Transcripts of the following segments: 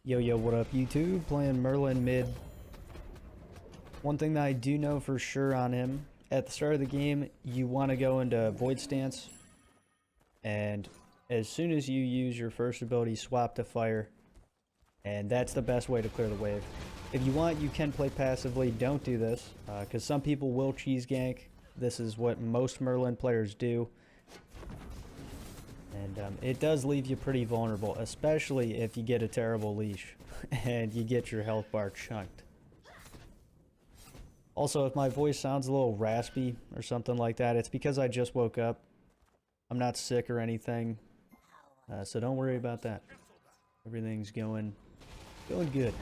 Yo, yo, what up, YouTube? Playing Merlin mid. One thing that I do know for sure on him, at the start of the game, you want to go into Void Stance. And as soon as you use your first ability, swap to Fire. And that's the best way to clear the wave. If you want, you can play passively. Don't do this, because some people will cheese gank. This is what most Merlin players do. And it does leave you pretty vulnerable, especially if you get a terrible leash and you get your health bar chunked. Also, if my voice sounds a little raspy or something like that, it's because I just woke up. I'm not sick or anything, so don't worry about that. Everything's going good.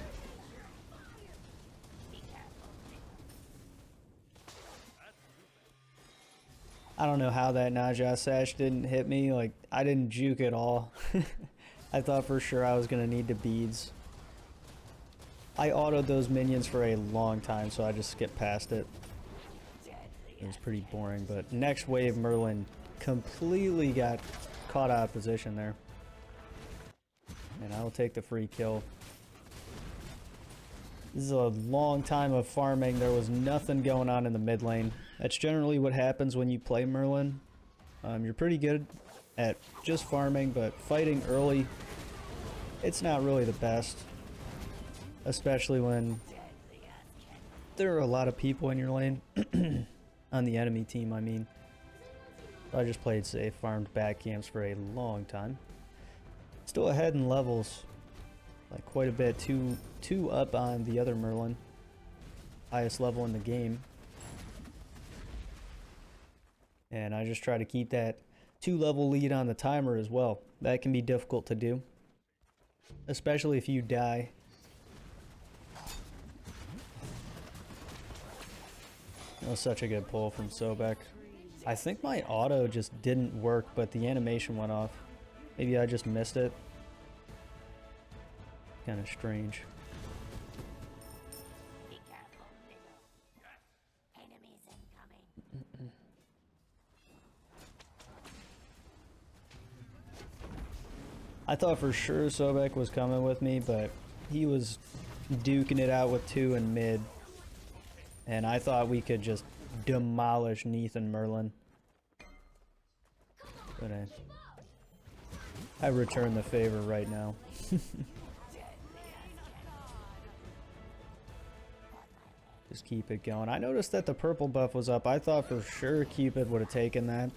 I don't know how that Naja sash didn't hit me. Like, I didn't juke at all. I thought for sure I was going to need the beads. I autoed those minions for a long time, so I just skipped past it. It was pretty boring, but next wave Merlin completely got caught out of position there. And I will take the free kill. This is a long time of farming. There was nothing going on in the mid lane. That's generally what happens when you play Merlin. You're pretty good at just farming, but fighting early, it's not really the best. Especially when there are a lot of people in your lane. On the enemy team, I mean. So I just played safe, farmed back camps for a long time. Still ahead in levels. Like quite a bit, two up on the other Merlin. Highest level in the game. And I just try to keep that 2-level lead on the timer as well. That can be difficult to do. Especially if you die. That was such a good pull from Sobek. I think my auto just didn't work, but the animation went off. Maybe I just missed it. Kind of strange. Be careful, middle. Enemies incoming. I thought for sure Sobek was coming with me, but he was duking it out with 2 in mid. And I thought we could just demolish Neith and Merlin. But I return the favor right now. Just keep it going. I noticed that the purple buff was up. I thought for sure Cupid would have taken that.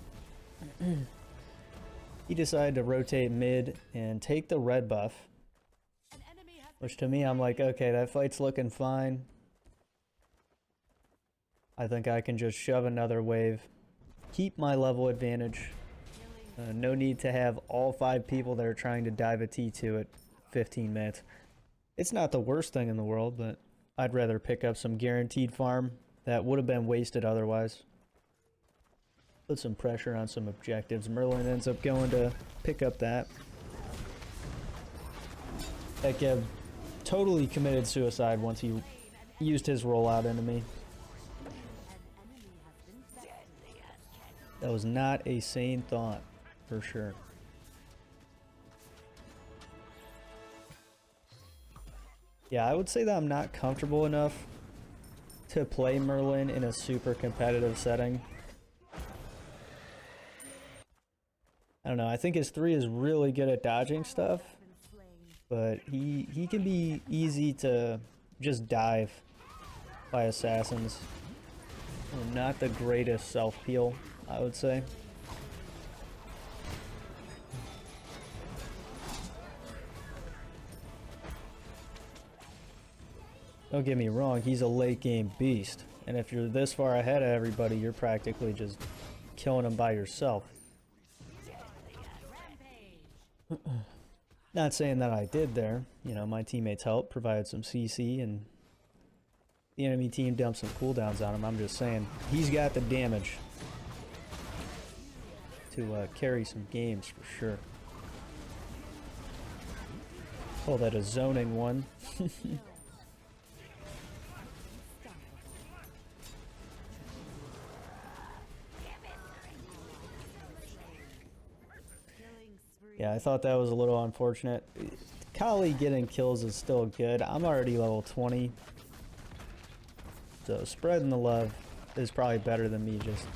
He decided to rotate mid and take the red buff. Which to me, I'm like, okay, that fight's looking fine. I think I can just shove another wave. Keep my level advantage. No need to have all 5 people that are trying to dive a T2 at 15 minutes. It's not the worst thing in the world, but I'd rather pick up some guaranteed farm that would have been wasted otherwise. Put some pressure on some objectives. Merlin ends up going to pick up that. Ekeb totally committed suicide once he used his rollout into me. That was not a sane thought, for sure. Yeah, I would say that I'm not comfortable enough to play Merlin in a super competitive setting. I don't know, I think his 3 is really good at dodging stuff, but he can be easy to just dive by assassins. Not the greatest self-heal, I would say. Don't get me wrong, he's a late game beast. And if you're this far ahead of everybody, you're practically just killing him by yourself. Not saying that I did there. You know, my teammates helped, provided some CC, and the enemy team dumped some cooldowns on him. I'm just saying, he's got the damage to carry some games for sure. Call that a zoning one. Yeah, I thought that was a little unfortunate. Kali getting kills is still good. I'm already level 20. So spreading the love is probably better than me just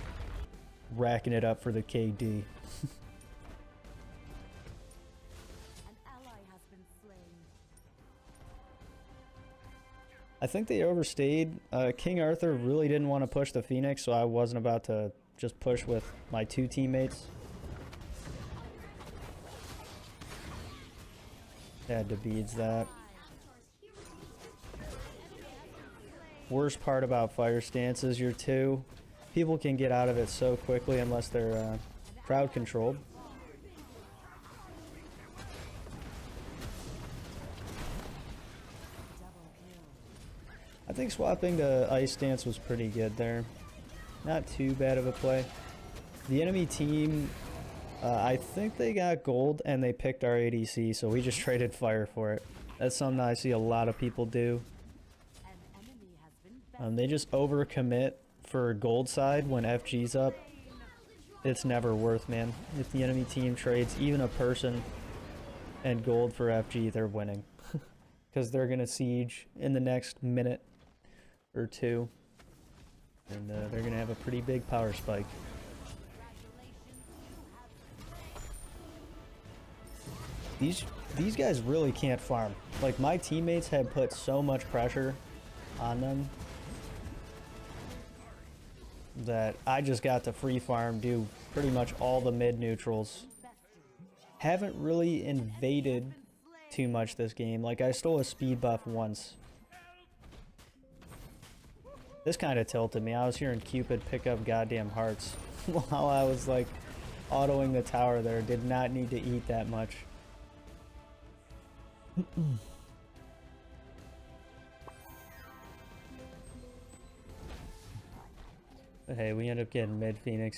racking it up for the KD. An ally has been slain. I think they overstayed. King Arthur really didn't want to push the Phoenix, so I wasn't about to just push with my 2 teammates. Had to beads that. Worst part about fire stance is your 2. People can get out of it so quickly unless they're crowd controlled. I think swapping to ice stance was pretty good there. Not too bad of a play. The enemy team, I think they got gold and they picked our ADC, so we just traded fire for it. That's something I see a lot of people do. They just overcommit for gold side when FG's up. It's never worth, man. If the enemy team trades even a person and gold for FG, they're winning. Because they're going to siege in the next minute or 2. And they're going to have a pretty big power spike. These guys really can't farm. Like, my teammates had put so much pressure on them that I just got to free farm, do pretty much all the mid neutrals. Haven't really invaded too much this game. Like, I stole a speed buff once. This kind of tilted me. I was hearing Cupid pick up goddamn hearts while I was like autoing the tower there. Did not need to eat that much. But hey, we end up getting mid Phoenix.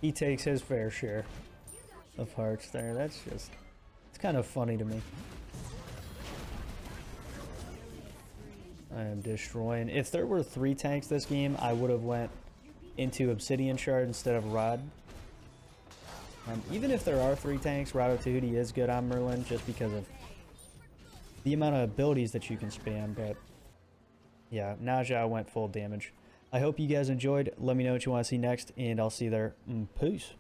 He takes his fair share of hearts there. That's just, it's kind of funny to me. I am destroying. If there were 3 tanks this game, I would have went into Obsidian Shard instead of Rod. Even if there are 3 tanks, Rod of Tahuti is good on Merlin just because of the amount of abilities that you can spam. But yeah, Naja went full damage. I hope you guys enjoyed. Let me know what you want to see next, and I'll see you there. Peace.